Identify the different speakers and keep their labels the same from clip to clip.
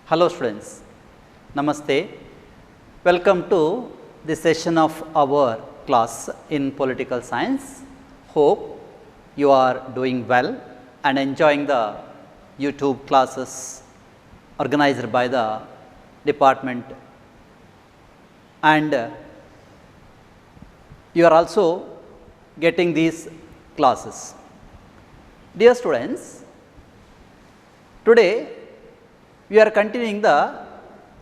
Speaker 1: Hello students, Namaste. Welcome to the session of our class in political science. Hope you are doing well and enjoying the YouTube classes organized by the department, and you are also getting these classes. Dear students, today we are continuing the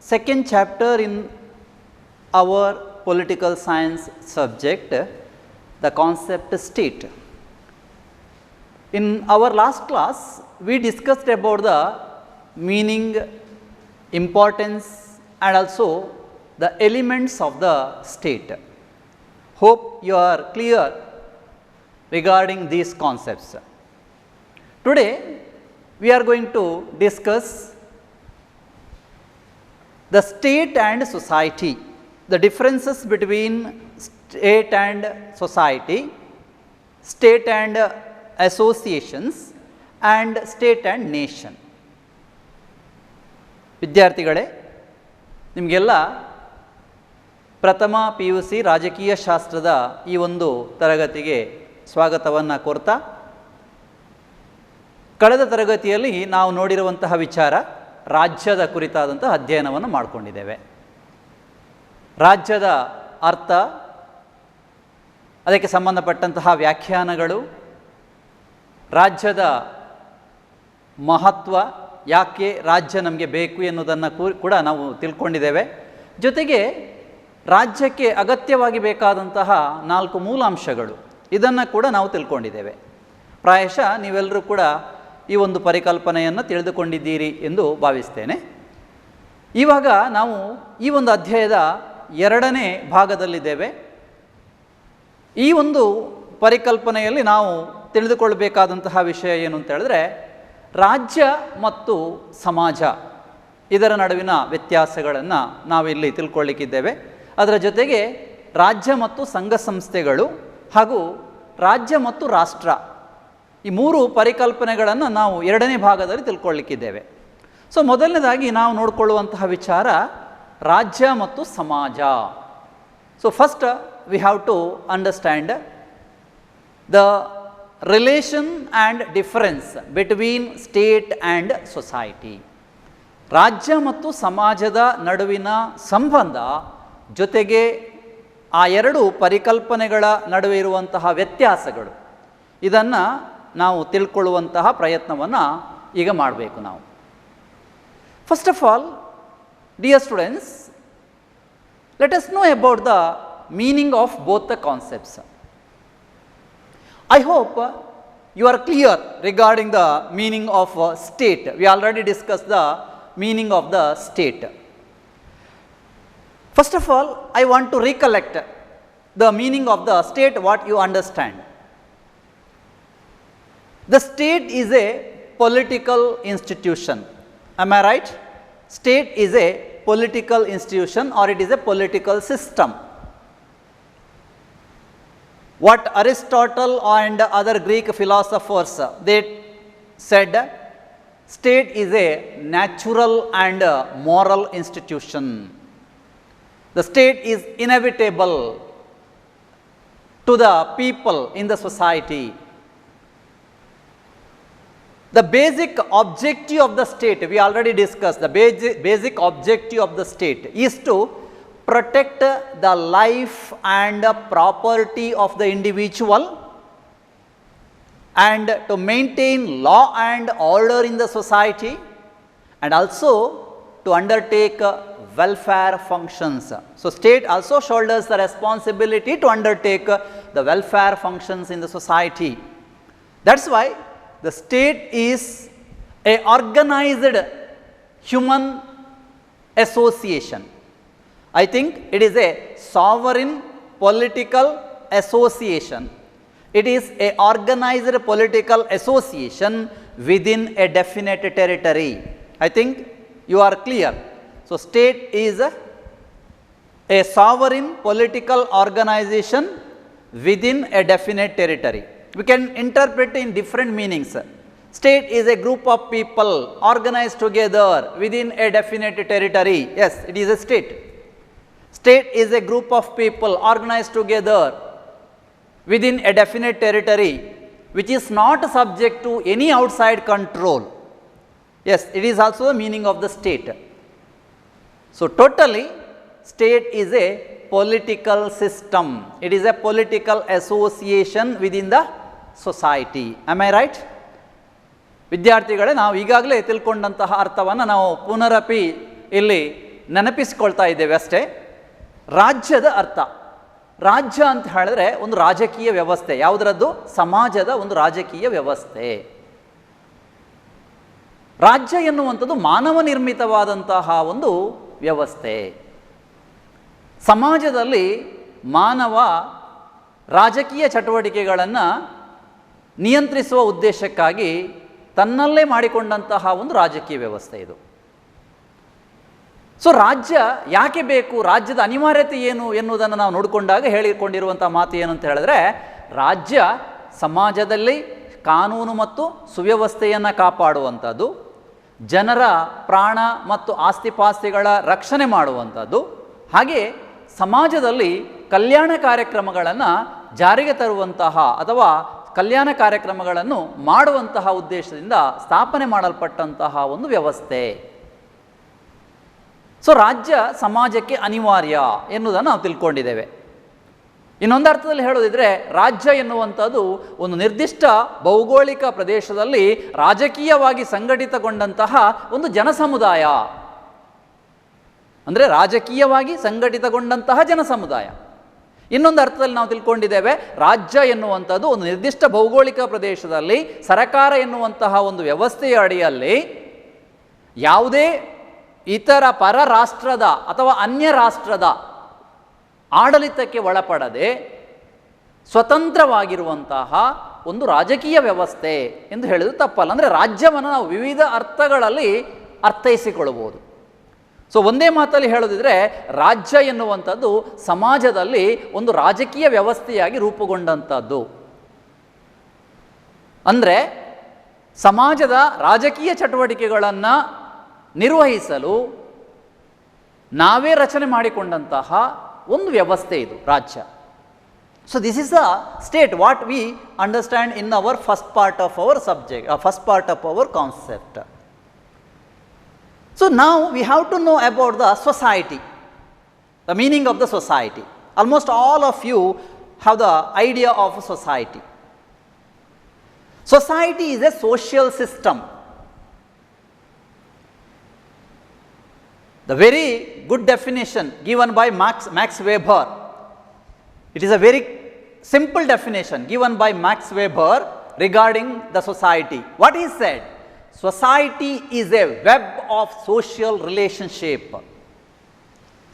Speaker 1: second chapter in our political science subject, the concept state. In our last class, we discussed about the meaning, importance and also the elements of the state. Hope you are clear regarding these concepts. Today, we are going to discuss the state and society, the differences between state and society, state and associations and state and nation. ವಿದ್ಯಾರ್ಥಿಗಳೇ, ನಿಮಗೆಲ್ಲ ಪ್ರಥಮ PUC ರಾಜಕೀಯ ಶಾಸ್ತ್ರದ ಈ ಒಂದು ತರಗತಿಗೆ ಸ್ವಾಗತವನ್ನು ಕೋರ್ತಾ, ಕಳೆದ ತರಗತಿಯಲ್ಲಿ ನಾವು ನೋಡಿರುವಂತಹ ವಿಚಾರ ರಾಜ್ಯದ ಕುರಿತಾದಂತಹ ಅಧ್ಯಯನವನ್ನು ಮಾಡಿಕೊಂಡಿದ್ದೇವೆ. ರಾಜ್ಯದ ಅರ್ಥ, ಅದಕ್ಕೆ ಸಂಬಂಧಪಟ್ಟಂತಹ ವ್ಯಾಖ್ಯಾನಗಳು, ರಾಜ್ಯದ ಮಹತ್ವ, ಯಾಕೆ ರಾಜ್ಯ ನಮಗೆ ಬೇಕು ಎನ್ನುವುದನ್ನು ಕೂಡ ನಾವು ತಿಳ್ಕೊಂಡಿದ್ದೇವೆ. ಜೊತೆಗೆ ರಾಜ್ಯಕ್ಕೆ ಅಗತ್ಯವಾಗಿ ಬೇಕಾದಂತಹ 4 ಮೂಲಾಂಶಗಳು, ಇದನ್ನು ಕೂಡ ನಾವು ತಿಳ್ಕೊಂಡಿದ್ದೇವೆ. ಪ್ರಾಯಶಃ ನೀವೆಲ್ಲರೂ ಕೂಡ ಈ ಒಂದು ಪರಿಕಲ್ಪನೆಯನ್ನು ತಿಳಿದುಕೊಂಡಿದ್ದೀರಿ ಎಂದು ಭಾವಿಸ್ತೇನೆ. ಇವಾಗ ನಾವು ಈ ಒಂದು ಅಧ್ಯಾಯದ 2ನೇ ಭಾಗದಲ್ಲಿದ್ದೇವೆ. ಈ ಒಂದು ಪರಿಕಲ್ಪನೆಯಲ್ಲಿ ನಾವು ತಿಳಿದುಕೊಳ್ಳಬೇಕಾದಂತಹ ವಿಷಯ ಏನು ಅಂತ ಹೇಳಿದ್ರೆ, ರಾಜ್ಯ ಮತ್ತು ಸಮಾಜ ಇದರ ನಡುವಿನ ವ್ಯತ್ಯಾಸಗಳನ್ನು ನಾವಿಲ್ಲಿ ತಿಳ್ಕೊಳ್ಳಿಕ್ಕಿದ್ದೇವೆ. ಅದರ ಜೊತೆಗೆ ರಾಜ್ಯ ಮತ್ತು ಸಂಘ ಸಂಸ್ಥೆಗಳು ಹಾಗೂ ರಾಜ್ಯ ಮತ್ತು ರಾಷ್ಟ್ರ, ಈ 3 ಪರಿಕಲ್ಪನೆಗಳನ್ನು ನಾವು 2ನೇ ಭಾಗದಲ್ಲಿ ತಿಳ್ಕೊಳ್ಳಿಕ್ಕಿದ್ದೇವೆ. ಸೊ ಮೊದಲನೇದಾಗಿ ನಾವು ನೋಡಿಕೊಳ್ಳುವಂತಹ ವಿಚಾರ ರಾಜ್ಯ ಮತ್ತು ಸಮಾಜ. So first we have to understand the relation and difference between state and society. ರಾಜ್ಯ ಮತ್ತು ಸಮಾಜದ ನಡುವಿನ ಸಂಬಂಧ, ಜೊತೆಗೆ ಆ 2 ಪರಿಕಲ್ಪನೆಗಳ ನಡುವೆ ಇರುವಂತಹ ವ್ಯತ್ಯಾಸಗಳು, ಇದನ್ನು ನಾವು ತಿಳ್ಕೊಳ್ಳುವಂತಹ ಪ್ರಯತ್ನವನ್ನು ಈಗ ಮಾಡಬೇಕು ನಾವು. First of all, dear students, let us know about the meaning of both the concepts. I hope you are clear regarding the meaning of state. We already discussed the meaning of the state. First of all, I want to recollect the meaning of the state, what you understand. The state is a political institution. Am I right? State is a political institution or it is a political system. What Aristotle and other Greek philosophers, they said, state is a natural and moral institution. The state is inevitable to the people in the society. The basic objective of the state, we already discussed, the basic objective of the state is to protect the life and property of the individual and to maintain law and order in the society, and also to undertake welfare functions. So state also shoulders the responsibility to undertake the welfare functions in the society. That's why the state is a organized human association. I think it is a sovereign political association. It is a organized political association within a definite territory. I think you are clear. So state is a sovereign political organization within a definite territory. We can interpret in different meanings. State is a group of people organized together within a definite territory. Yes, it is a state. State is a group of people organized together within a definite territory which is not subject to any outside control. Yes, it is also the meaning of the state. So, totally state is a political system. It is a political association within the society. Am I right? ವಿದ್ಯಾರ್ಥಿಗಳೇ, ನಾವು ಈಗಾಗಲೇ ತಿಳ್ಕೊಂಡಂತಹ ಅರ್ಥವನ್ನು ನಾವು ಪುನರಪಿ ಇಲ್ಲಿ ನೆನಪಿಸಿಕೊಳ್ತಾ ಇದ್ದೇವೆ ಅಷ್ಟೇ. ರಾಜ್ಯದ ಅರ್ಥ, ರಾಜ್ಯ ಅಂತ ಹೇಳಿದ್ರೆ ಒಂದು ರಾಜಕೀಯ ವ್ಯವಸ್ಥೆ. ಯಾವುದರದ್ದು? ಸಮಾಜದ ಒಂದು ರಾಜಕೀಯ ವ್ಯವಸ್ಥೆ. ರಾಜ್ಯ ಎನ್ನುವಂಥದ್ದು ಮಾನವ ನಿರ್ಮಿತವಾದಂತಹ ಒಂದು ವ್ಯವಸ್ಥೆ. ಸಮಾಜದಲ್ಲಿ ಮಾನವ ರಾಜಕೀಯ ಚಟುವಟಿಕೆಗಳನ್ನು ನಿಯಂತ್ರಿಸುವ ಉದ್ದೇಶಕ್ಕಾಗಿ ತನ್ನಲ್ಲೇ ಮಾಡಿಕೊಂಡಂತಹ ಒಂದು ರಾಜಕೀಯ ವ್ಯವಸ್ಥೆ ಇದು. ಸೊ ರಾಜ್ಯ ಯಾಕೆ ಬೇಕು, ರಾಜ್ಯದ ಅನಿವಾರ್ಯತೆ ಏನು ಎನ್ನುವುದನ್ನು ನಾವು ನೋಡಿಕೊಂಡಾಗ ಹೇಳಿಕೊಂಡಿರುವಂಥ ಮಾತು ಏನು ಅಂತ ಹೇಳಿದ್ರೆ, ರಾಜ್ಯ ಸಮಾಜದಲ್ಲಿ ಕಾನೂನು ಮತ್ತು ಸುವ್ಯವಸ್ಥೆಯನ್ನು ಕಾಪಾಡುವಂಥದ್ದು, ಜನರ ಪ್ರಾಣ ಮತ್ತು ಆಸ್ತಿಪಾಸ್ತಿಗಳ ರಕ್ಷಣೆ ಮಾಡುವಂಥದ್ದು, ಹಾಗೆ ಸಮಾಜದಲ್ಲಿ ಕಲ್ಯಾಣ ಕಾರ್ಯಕ್ರಮಗಳನ್ನು ಜಾರಿಗೆ ತರುವಂತಹ ಅಥವಾ ಕಲ್ಯಾಣ ಕಾರ್ಯಕ್ರಮಗಳನ್ನು ಮಾಡುವಂತಹ ಉದ್ದೇಶದಿಂದ ಸ್ಥಾಪನೆ ಮಾಡಲ್ಪಟ್ಟಂತಹ ಒಂದು ವ್ಯವಸ್ಥೆ. ಸೊ ರಾಜ್ಯ ಸಮಾಜಕ್ಕೆ ಅನಿವಾರ್ಯ ಎನ್ನುವುದನ್ನು ನಾವು ತಿಳ್ಕೊಂಡಿದ್ದೇವೆ. ಇನ್ನೊಂದು ಅರ್ಥದಲ್ಲಿ ಹೇಳೋದಿದ್ರೆ, ರಾಜ್ಯ ಎನ್ನುವಂಥದ್ದು ಒಂದು ನಿರ್ದಿಷ್ಟ ಭೌಗೋಳಿಕ ಪ್ರದೇಶದಲ್ಲಿ ರಾಜಕೀಯವಾಗಿ ಸಂಘಟಿತಗೊಂಡಂತಹ ಒಂದು ಜನಸಮುದಾಯ. ಅಂದರೆ ರಾಜಕೀಯವಾಗಿ ಸಂಘಟಿತಗೊಂಡಂತಹ ಜನಸಮುದಾಯ. ಇನ್ನೊಂದು ಅರ್ಥದಲ್ಲಿ ನಾವು ತಿಳ್ಕೊಂಡಿದ್ದೇವೆ, ರಾಜ್ಯ ಎನ್ನುವಂಥದ್ದು ಒಂದು ನಿರ್ದಿಷ್ಟ ಭೌಗೋಳಿಕ ಪ್ರದೇಶದಲ್ಲಿ ಸರಕಾರ ಎನ್ನುವಂತಹ ಒಂದು ವ್ಯವಸ್ಥೆಯ ಅಡಿಯಲ್ಲಿ ಯಾವುದೇ ಇತರ ಪರ ರಾಷ್ಟ್ರದ ಅಥವಾ ಅನ್ಯ ರಾಷ್ಟ್ರದ ಆಡಳಿತಕ್ಕೆ ಒಳಪಡದೆ ಸ್ವತಂತ್ರವಾಗಿರುವಂತಹ ಒಂದು ರಾಜಕೀಯ ವ್ಯವಸ್ಥೆ ಎಂದು ಹೇಳಿದ್ರು ತಪ್ಪಲ್ಲ. ಅಂದರೆ ರಾಜ್ಯವನ್ನು ನಾವು ವಿವಿಧ ಅರ್ಥಗಳಲ್ಲಿ ಅರ್ಥೈಸಿಕೊಳ್ಳಬಹುದು. ಸೊ ಒಂದೇ ಮಾತಲ್ಲಿ ಹೇಳೋದಿದ್ರೆ, ರಾಜ್ಯ ಎನ್ನುವಂಥದ್ದು ಸಮಾಜದಲ್ಲಿ ಒಂದು ರಾಜಕೀಯ ವ್ಯವಸ್ಥೆಯಾಗಿ ರೂಪುಗೊಂಡಂಥದ್ದು. ಅಂದರೆ ಸಮಾಜದ ರಾಜಕೀಯ ಚಟುವಟಿಕೆಗಳನ್ನು ನಿರ್ವಹಿಸಲು ನಾವೇ ರಚನೆ ಮಾಡಿಕೊಂಡಂತಹ ಒಂದು ವ್ಯವಸ್ಥೆ ಇದು ರಾಜ್ಯ. So this is a state what we understand in our first part of our subject, first part of our concept. So now we have to know about the society, the meaning of the society. Almost all of you have the idea of a society. Society is a social system. The very good definition given by Max Weber. It is a very simple definition given by Max Weber regarding the society. What he said? Society is a web of social relationship.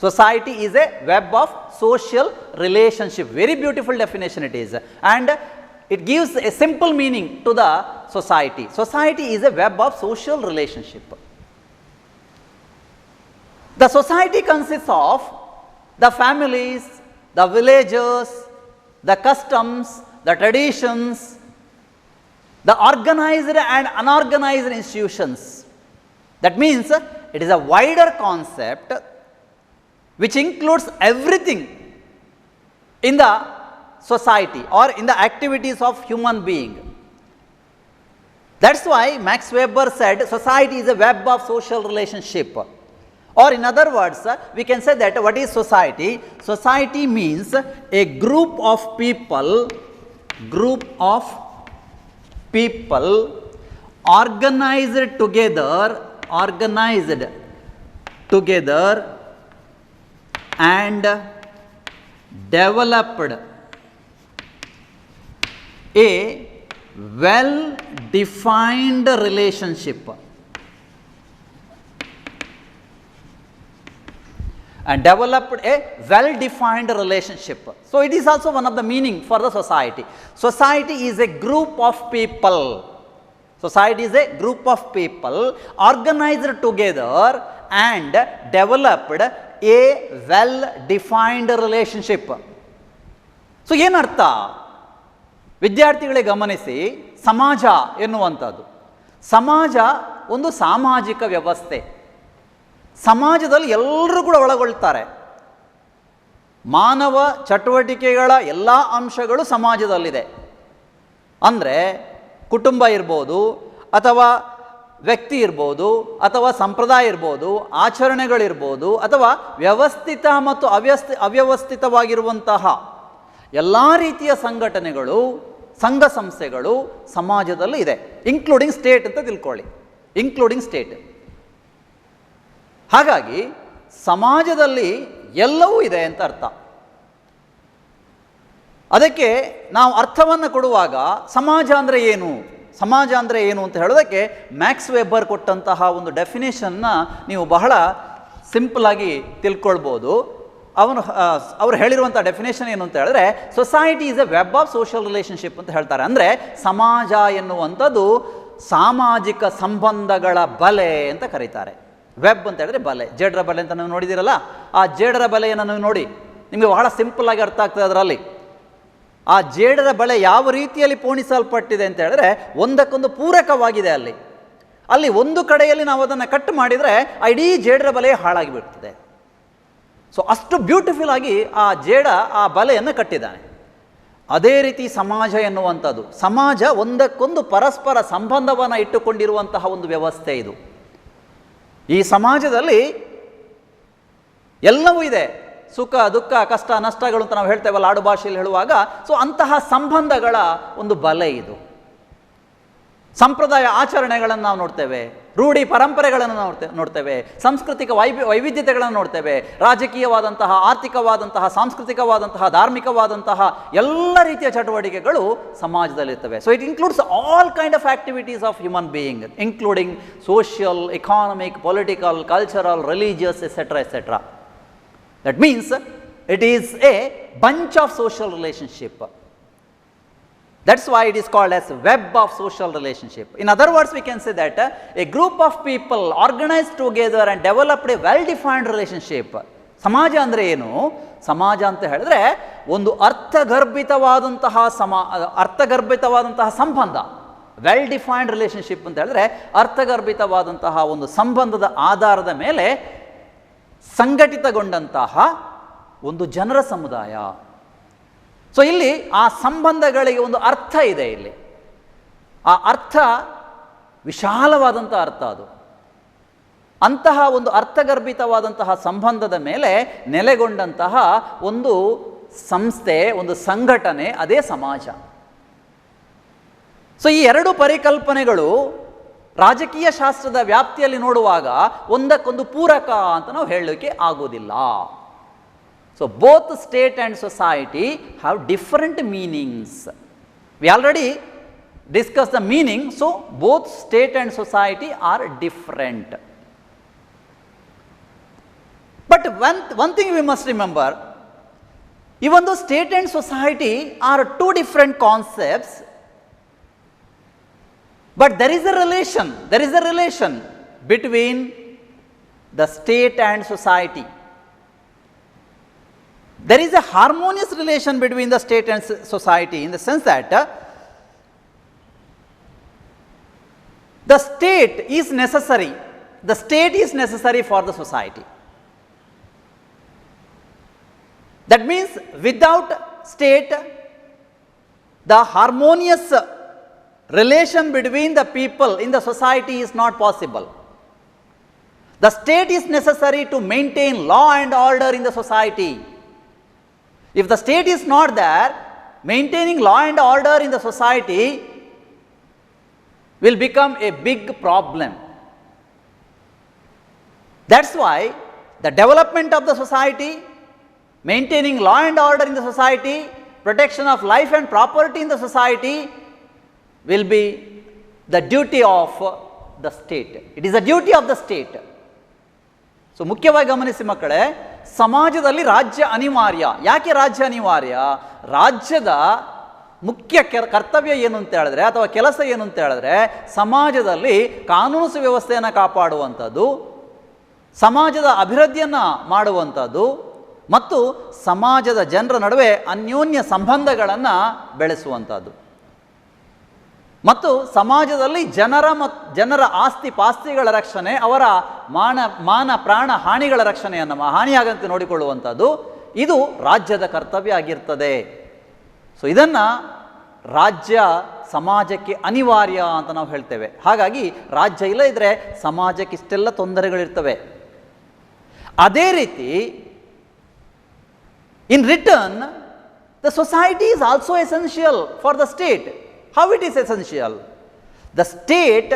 Speaker 1: Society is a web of social relationship. Very beautiful definition it is. And it gives a simple meaning to the society. Society is a web of social relationship. The society consists of the families, the villages, the customs, the traditions, the organized and unorganized institutions. That means it is a wider concept which includes everything in the society or in the activities of human being. That's why Max Weber said society is a web of social relationship. Or in other words, we can say that what is society? Society means a group of people organized together and developed a well defined relationship. And developed a well defined relationship. So it is also one of the meaning for the society. Society is a group of people. Society is a group of people organized together and developed a well defined relationship. So ಏನರ್ಥ? ವಿದ್ಯಾರ್ಥಿಗಳೇ ಗಮನಿಸಿ, ಸಮಾಜ ಎನ್ನುವಂಥದ್ದು ಸಮಾಜ ಒಂದು ಸಾಮಾಜಿಕ ವ್ಯವಸ್ಥೆ. ಸಮಾಜದಲ್ಲಿ ಎಲ್ಲರೂ ಕೂಡ ಒಳಗೊಳ್ತಾರೆ. ಮಾನವ ಚಟುವಟಿಕೆಗಳ ಎಲ್ಲ ಅಂಶಗಳು ಸಮಾಜದಲ್ಲಿದೆ. ಅಂದರೆ ಕುಟುಂಬ ಇರ್ಬೋದು, ಅಥವಾ ವ್ಯಕ್ತಿ ಇರ್ಬೋದು, ಅಥವಾ ಸಂಪ್ರದಾಯ ಇರ್ಬೋದು, ಆಚರಣೆಗಳಿರ್ಬೋದು, ಅಥವಾ ವ್ಯವಸ್ಥಿತ ಮತ್ತು ಅವ್ಯವಸ್ಥಿತವಾಗಿರುವಂತಹ ಎಲ್ಲ ರೀತಿಯ ಸಂಘಟನೆಗಳು, ಸಂಘ ಸಂಸ್ಥೆಗಳು ಸಮಾಜದಲ್ಲಿ ಇದೆ. ಇನ್ಕ್ಲೂಡಿಂಗ್ ಸ್ಟೇಟ್ ಅಂತ ತಿಳ್ಕೊಳ್ಳಿ, ಇನ್ಕ್ಲೂಡಿಂಗ್ ಸ್ಟೇಟ್. ಹಾಗಾಗಿ ಸಮಾಜದಲ್ಲಿ ಎಲ್ಲವೂ ಇದೆ ಅಂತ ಅರ್ಥ. ಅದಕ್ಕೆ ನಾವು ಅರ್ಥವನ್ನು ಕೊಡುವಾಗ ಸಮಾಜ ಅಂದರೆ ಏನು, ಸಮಾಜ ಅಂದರೆ ಏನು ಅಂತ ಹೇಳೋದಕ್ಕೆ ಮ್ಯಾಕ್ಸ್ ವೆಬರ್ ಕೊಟ್ಟಂತಹ ಒಂದು ಡೆಫಿನೇಷನ್ನ ನೀವು ಬಹಳ ಸಿಂಪಲ್ಲಾಗಿ ತಿಳ್ಕೊಳ್ಬೋದು. ಅವರು ಹೇಳಿರುವಂಥ ಡೆಫಿನೇಷನ್ ಏನು ಅಂತ ಹೇಳಿದ್ರೆ, society is A web of social relationship ಅಂತ ಹೇಳ್ತಾರೆ. ಅಂದರೆ ಸಮಾಜ ಎನ್ನುವಂಥದ್ದು ಸಾಮಾಜಿಕ ಸಂಬಂಧಗಳ ಬಲೆ ಅಂತ ಕರೀತಾರೆ. ವೆಬ್ ಅಂತ ಹೇಳಿದ್ರೆ ಬಲೆ, ಜೇಡರ ಬಲೆ ಅಂತ ನೀವು ನೋಡಿದ್ದೀರಲ್ಲ, ಆ ಜೇಡರ ಬಲೆಯನ್ನು ನೀವು ನೋಡಿ, ನಿಮಗೆ ಬಹಳ ಸಿಂಪಲ್ ಆಗಿ ಅರ್ಥ ಆಗ್ತದೆ. ಅದರಲ್ಲಿ ಆ ಜೇಡರ ಬಲೆ ಯಾವ ರೀತಿಯಲ್ಲಿ ಪೋಣಿಸಲ್ಪಟ್ಟಿದೆ ಅಂತ ಹೇಳಿದ್ರೆ ಒಂದಕ್ಕೊಂದು ಪೂರಕವಾಗಿದೆ. ಅಲ್ಲಿ ಒಂದು ಕಡೆಯಲ್ಲಿ ನಾವು ಅದನ್ನು ಕಟ್ ಮಾಡಿದರೆ ಇಡೀ ಜೇಡರ ಬಲೆ ಹಾಳಾಗಿ ಬಿಡ್ತದೆ. ಸೊ ಅಷ್ಟು ಬ್ಯೂಟಿಫುಲ್ ಆಗಿ ಆ ಜೇಡ ಆ ಬಲೆಯನ್ನು ಕಟ್ಟಿದ್ದಾನೆ. ಅದೇ ರೀತಿ ಸಮಾಜ ಎನ್ನುವಂಥದ್ದು, ಸಮಾಜ ಒಂದಕ್ಕೊಂದು ಪರಸ್ಪರ ಸಂಬಂಧವನ್ನು ಇಟ್ಟುಕೊಂಡಿರುವಂತಹ ಒಂದು ವ್ಯವಸ್ಥೆ ಇದು. ಈ ಸಮಾಜದಲ್ಲಿ ಎಲ್ಲವೂ ಇದೆ, ಸುಖ ದುಃಖ ಕಷ್ಟ ನಷ್ಟಗಳು ಅಂತ ನಾವು ಹೇಳ್ತೇವಲ್ಲ ಆಡು ಭಾಷೆಯಲ್ಲಿ ಹೇಳುವಾಗ. ಸೊ ಅಂತಹ ಸಂಬಂಧಗಳ ಒಂದು ಬಲೆ ಇದು. ಸಂಪ್ರದಾಯ ಆಚರಣೆಗಳನ್ನು ನಾವು ನೋಡ್ತೇವೆ, ರೂಢಿ ಪರಂಪರೆಗಳನ್ನು ನೋಡ್ತೇವೆ, ಸಾಂಸ್ಕೃತಿಕ ವೈವಿಧ್ಯತೆಗಳನ್ನು ನೋಡ್ತೇವೆ, ರಾಜಕೀಯವಾದಂತಹ, ಆರ್ಥಿಕವಾದಂತಹ, ಸಾಂಸ್ಕೃತಿಕವಾದಂತಹ, ಧಾರ್ಮಿಕವಾದಂತಹ ಎಲ್ಲ ರೀತಿಯ ಚಟುವಟಿಕೆಗಳು ಸಮಾಜದಲ್ಲಿರ್ತವೆ. So it includes all kind of activities of human being, including social, economic, political, cultural, religious, etcetera etcetera. That means it is a bunch of social relationship. That's why it is called as web of social relationship. In other words, we can say that a group of people organized together and developed a well-defined relationship. ಸಮಾಜ ಅಂದರೆ ಏನು? ಸಮಾಜ ಅಂತ ಹೇಳಿದ್ರೆ ಒಂದು ಅರ್ಥಗರ್ಭಿತವಾದಂತಹ ಸಂಬಂಧ. Well defined relationship ಅಂತ ಹೇಳಿದ್ರೆ ಅರ್ಥಗರ್ಭಿತವಾದಂತಹ ಒಂದು ಸಂಬಂಧದ ಆಧಾರದ ಮೇಲೆ ಸಂಘಟಿತಗೊಂಡಂತಹ ಒಂದು ಜನರ ಸಮುದಾಯ. ಸೊ ಇಲ್ಲಿ ಆ ಸಂಬಂಧಗಳಿಗೆ ಒಂದು ಅರ್ಥ ಇದೆ. ಇಲ್ಲಿ ಆ ಅರ್ಥ ವಿಶಾಲವಾದಂತಹ ಅರ್ಥ. ಅದು ಅಂತಹ ಒಂದು ಅರ್ಥಗರ್ಭಿತವಾದಂತಹ ಸಂಬಂಧದ ಮೇಲೆ ನೆಲೆಗೊಂಡಂತಹ ಒಂದು ಸಂಸ್ಥೆ, ಒಂದು ಸಂಘಟನೆ, ಅದೇ ಸಮಾಜ. ಸೊ ಈ ಎರಡು ಪರಿಕಲ್ಪನೆಗಳು ರಾಜಕೀಯ ಶಾಸ್ತ್ರದ ವ್ಯಾಪ್ತಿಯಲ್ಲಿ ನೋಡುವಾಗ ಒಂದಕ್ಕೊಂದು ಪೂರಕ ಅಂತ ನಾವು ಹೇಳಲಿಕ್ಕೆ ಆಗೋದಿಲ್ಲ. So both state and society have different meanings. We already discuss the meaning. So both state and society are different. But one thing we must remember, even though state and society are two different concepts, but there is a relation between the state and society. There is a harmonious relation between the state and society, in the sense that the state is necessary for the society. That means without state, the harmonious relation between the people in the society is not possible. The state is necessary to maintain law and order in the society. If the state is not there, maintaining law and order in the society will become a big problem. That's why the development of the society, maintaining law and order in the society, protection of life and property in the society will be the duty of the state. It is the duty of the state. So ಮುಖ್ಯವಾಗಿ ಗಮನಿಸಿ ಮಕ್ಕಳೇ, ಸಮಾಜದಲ್ಲಿ ರಾಜ್ಯ ಅನಿವಾರ್ಯ. ಯಾಕೆ ರಾಜ್ಯ ಅನಿವಾರ್ಯ? ರಾಜ್ಯದ ಮುಖ್ಯ ಕರ್ತವ್ಯ ಏನು ಅಂತ ಹೇಳಿದ್ರೆ, ಅಥವಾ ಕೆಲಸ ಏನು ಅಂತ ಹೇಳಿದ್ರೆ, ಸಮಾಜದಲ್ಲಿ ಕಾನೂನು ಸುವ್ಯವಸ್ಥೆಯನ್ನು ಕಾಪಾಡುವಂಥದ್ದು, ಸಮಾಜದ ಅಭಿವೃದ್ಧಿಯನ್ನು ಮಾಡುವಂಥದ್ದು ಮತ್ತು ಸಮಾಜದ ಜನರ ನಡುವೆ ಅನ್ಯೋನ್ಯ ಸಂಬಂಧಗಳನ್ನು ಬೆಳೆಸುವಂಥದ್ದು. ಮತ್ತು ಸಮಾಜದಲ್ಲಿ ಜನರ ಆಸ್ತಿ ಪಾಸ್ತಿಗಳ ರಕ್ಷಣೆ, ಅವರ ಮಾನ ಪ್ರಾಣ ಹಾನಿಗಳ ರಕ್ಷಣೆಯನ್ನು ಹಾನಿಯಾಗಂತೆ ನೋಡಿಕೊಳ್ಳುವಂಥದ್ದು ಇದು ರಾಜ್ಯದ ಕರ್ತವ್ಯ ಆಗಿರ್ತದೆ. ಸೊ ಇದನ್ನು ರಾಜ್ಯ ಸಮಾಜಕ್ಕೆ ಅನಿವಾರ್ಯ ಅಂತ ನಾವು ಹೇಳ್ತೇವೆ. ಹಾಗಾಗಿ ರಾಜ್ಯ ಇಲ್ಲ ಇದ್ದರೆ ಸಮಾಜಕ್ಕೆ ಇಷ್ಟೆಲ್ಲ ತೊಂದರೆಗಳಿರ್ತವೆ. ಅದೇ ರೀತಿ in return the society is also essential for the state. How it is essential? The state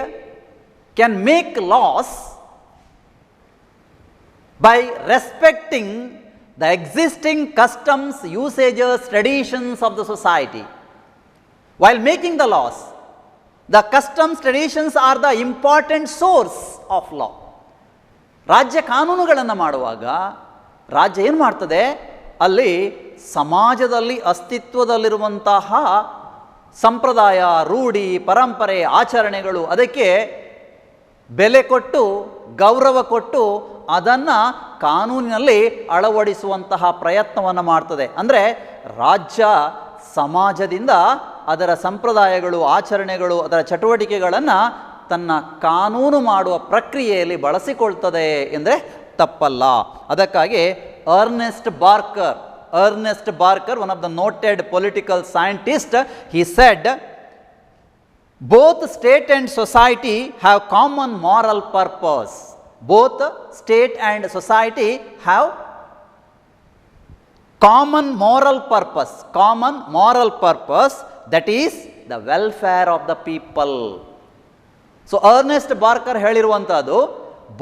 Speaker 1: can make laws by respecting the existing customs, usages, traditions of the society. While making the laws, the customs, traditions are the important source of law. ರಾಜ್ಯ ಕಾನೂನುಗಳನ್ನು ಮಾಡುವಾಗ ರಾಜ್ಯ ಏನು ಮಾಡ್ತದೆ, ಅಲ್ಲಿ ಸಮಾಜದಲ್ಲಿ ಅಸ್ತಿತ್ವದಲ್ಲಿರುವಂತಹ ಸಂಪ್ರದಾಯ, ರೂಢಿ, ಪರಂಪರೆ, ಆಚರಣೆಗಳು ಅದಕ್ಕೆ ಬೆಲೆ ಕೊಟ್ಟು ಗೌರವ ಕೊಟ್ಟು ಅದನ್ನು ಕಾನೂನಿನಲ್ಲಿ ಅಳವಡಿಸುವಂತಹ ಪ್ರಯತ್ನವನ್ನು ಮಾಡ್ತದೆ. ಅಂದರೆ ರಾಜ್ಯ ಸಮಾಜದಿಂದ ಅದರ ಸಂಪ್ರದಾಯಗಳು, ಆಚರಣೆಗಳು, ಅದರ ಚಟುವಟಿಕೆಗಳನ್ನು ತನ್ನ ಕಾನೂನು ಮಾಡುವ ಪ್ರಕ್ರಿಯೆಯಲ್ಲಿ ಬಳಸಿಕೊಳ್ತದೆ ಎಂದರೆ ತಪ್ಪಲ್ಲ. ಅದಕ್ಕಾಗಿ Ernst Barker, one of the noted political scientists, he said, both state and society have common moral purpose. Both state and society have common moral purpose, that is the welfare of the people. So Ernest Barker ಹೇಳಿರುವಂಥದ್ದು,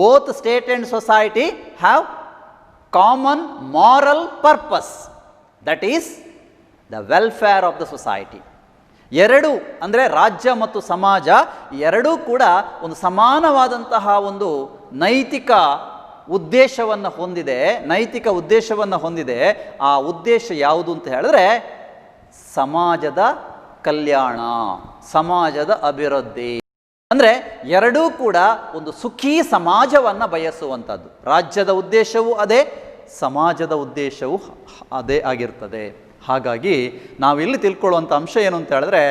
Speaker 1: both state and society have common moral purpose, that is the welfare of the society. ಎರಡು ಅಂದರೆ ರಾಜ್ಯ ಮತ್ತು ಸಮಾಜ ಎರಡೂ ಕೂಡ ಒಂದು ಸಮಾನವಾದಂತಹ ಒಂದು ನೈತಿಕ ಉದ್ದೇಶವನ್ನು ಹೊಂದಿದೆ. ಆ ಉದ್ದೇಶ ಯಾವುದು ಅಂತ ಹೇಳಿದ್ರೆ ಸಮಾಜದ ಕಲ್ಯಾಣ, ಸಮಾಜದ ಅಭಿವೃದ್ಧಿ. ಅಂದರೆ ಎರಡೂ ಕೂಡ ಒಂದು ಸುಖಿ ಸಮಾಜವನ್ನು ಬಯಸುವಂಥದ್ದು. ರಾಜ್ಯದ ಉದ್ದೇಶವೂ ಅದೇ, ಸಮಾಜದ ಉದ್ದೇಶವೂ ಅದೇ ಆಗಿರ್ತದೆ. ಹಾಗಾಗಿ ನಾವಿಲ್ಲಿ ತಿಳ್ಕೊಳ್ಳುವಂಥ ಅಂಶ ಏನು ಅಂತ ಹೇಳಿದ್ರೆ,